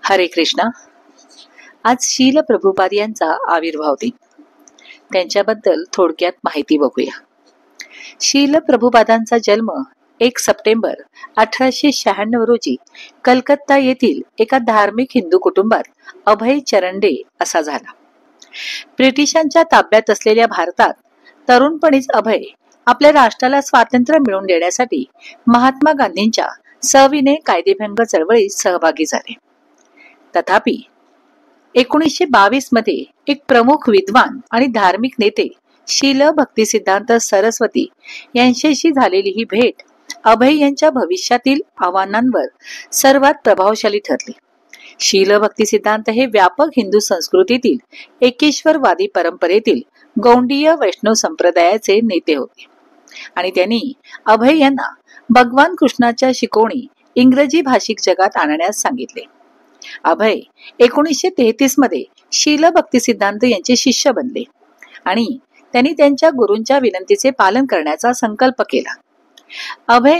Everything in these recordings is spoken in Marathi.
हरे कृष्णा. आज शील प्रभुपाद यांचा आविर्भाव दिन. त्यांच्याबद्दल थोडक्यात माहिती बघूया. शील प्रभुपादांचा जन्म 1 सप्टेंबर 1896 रोजी कलकत्ता येथील एका धार्मिक हिंदू कुटुंबात अभय चरण असा झाला. ब्रिटिशांच्या ताब्यात असलेल्या भारतात तरुणपणीच अभय आपल्या राष्ट्राला स्वातंत्र्य मिळवून देण्यासाठी महात्मा गांधींच्या सविनय कायदेभंग चळवळीत सहभागी झाले. तथापि 1922 मध्ये एक प्रमुख विद्वान आणि धार्मिक नेते शील भक्तिसिद्धांत सरस्वती यांच्याशी झालेली ही भेट अभय यांच्या भविष्यातील आव्हानांवर सर्वात प्रभावशाली ठरली. शील भक्तिसिद्धांत हे व्यापक हिंदू संस्कृतीतील एकेश्वरवादी परंपरेतील गौंडीय वैष्णव संप्रदायाचे नेते होते आणि त्यांनी अभय यांना भगवान कृष्णाच्या शिकवणी इंग्रजी भाषिक जगात आणण्यास सांगितले. अभय 1933 मध्ये शील भक्तिसिद्धांत यांचे शिष्य बनले आणि त्यांनी त्यांच्या गुरूंच्या विनंतीचे पालन करण्याचा संकल्प केला. अभय,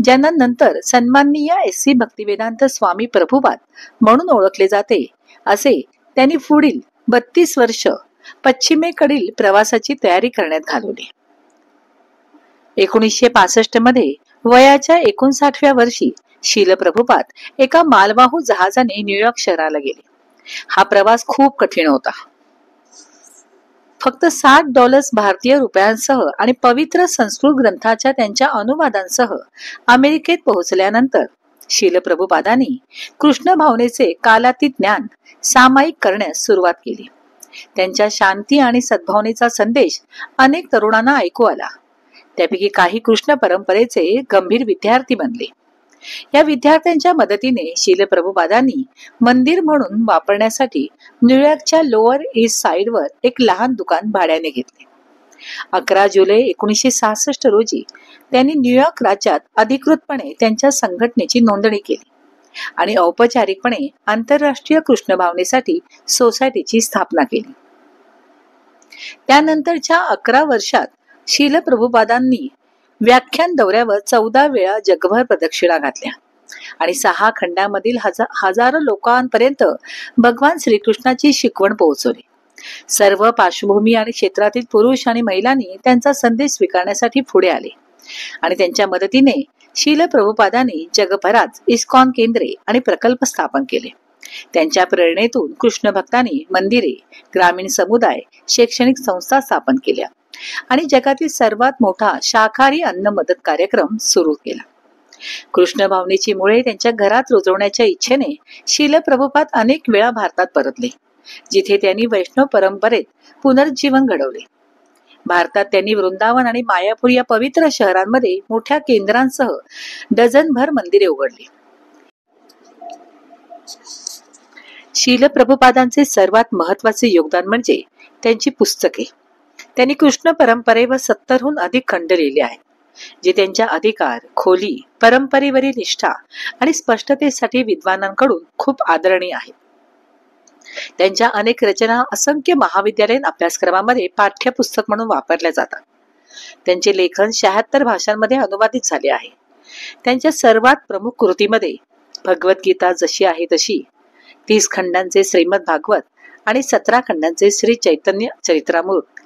ज्यांना नंतर सन्माननीय SC भक्तिवेदांत स्वामी प्रभुपाद म्हणून ओळखले जाते, असे त्यांनी पुढील 32 वर्ष पश्चिमेकडील प्रवासाची तयारी करण्यात घालवली. 1965 मध्ये वयाच्या 59व्या वर्षी शील प्रभुपाद एका मालवाहू जहाजाने न्यूयॉर्क शहराला गेले. हा प्रवास खूप कठीण होता. फक्त $60 भारतीय रुपयांसह आणि पवित्र संस्कृत ग्रंथाच्या त्यांच्या अनुवादांसह अमेरिकेत पोहोचल्यानंतर शील प्रभुपादांनी कृष्ण भावनेचे कालातीत ज्ञान सामायिक करण्यास सुरुवात केली. त्यांच्या शांती आणि सद्भावनेचा संदेश अनेक तरुणांना ऐकू आला. त्यापैकी काही कृष्ण परंपरेचे गंभीर विद्यार्थी बनले. या विद्यार्थ्यांच्या मदतीने शील प्रभुपादांनी मंदिर म्हणून वापरण्यासाठी न्यूयॉर्कच्या लोअर ईस्ट साइडवर एक लहान दुकान भाड्याने घेतले. 11 जुलै 1966 रोजी त्यांनी न्यूयॉर्क राज्यात अधिकृतपणे त्यांच्या संघटनेची नोंदणी केली आणि औपचारिकपणे आंतरराष्ट्रीय कृष्ण भावनेसाठी सोसायटीची स्थापना केली. त्यानंतरच्या 11 वर्षात शील प्रभुपादांनी व्याख्यान दौऱ्यावर 14 वेळा जगभर प्रदक्षिणा घातल्या आणि 6 खंडामधील हजारो लोकांपर्यंत भगवान श्रीकृष्णाची शिकवण पोहोचवली. सर्व पार्श्वभूमी आणि क्षेत्रातील पुरुष आणि महिलांनी त्यांचा संदेश स्वीकारण्यासाठी पुढे आले आणि त्यांच्या मदतीने शील प्रभुपादांनी जगभरात इस्कॉन केंद्रे आणि प्रकल्प स्थापन केले. त्यांच्या प्रेरणेतून कृष्ण भक्तांनी मंदिरे, ग्रामीण समुदाय, शैक्षणिक संस्था स्थापन केल्या आणि जगातील सर्वात मोठा शाकाहारी अन्न मदत कार्यक्रम सुरू केला. कृष्ण भावनेची मुळे त्यांच्या घरात रुजवण्याच्या इच्छेने शील प्रभुपाद अनेक वेळा भारतात परतले, जिथे त्यांनी वैष्णव परंपरेत पुनर्जीवन घडवले. भारतात त्यांनी वृंदावन आणि मायापूर या पवित्र शहरांमध्ये मोठ्या केंद्रांसह डझनभर मंदिरे उघडली. शील प्रभुपादांचे सर्वात महत्वाचे योगदान म्हणजे त्यांची पुस्तके. त्यांनी कृष्ण परंपरेवर 70हून अधिक खंड लिहिले आहेत, जे त्यांच्या अधिकार, खोली, परंपरेवरील निष्ठा आणि स्पष्टतेसाठी विद्वानांकडून खूप आदरणीय आहेत. त्यांच्या अनेक रचना असंख्य महाविद्यालयीन अभ्यासक्रमामध्ये पाठ्यपुस्तक म्हणून वापरल्या जातात. त्यांचे लेखन 76 भाषांमध्ये अनुवादित झाले आहे. त्यांच्या सर्वात प्रमुख कृतीमध्ये भगवद्गीता जशी आहे तशी, 30 खंडांचे श्रीमद भागवत आणि 17 खंडांचे श्री चैतन्य चरित्रामृत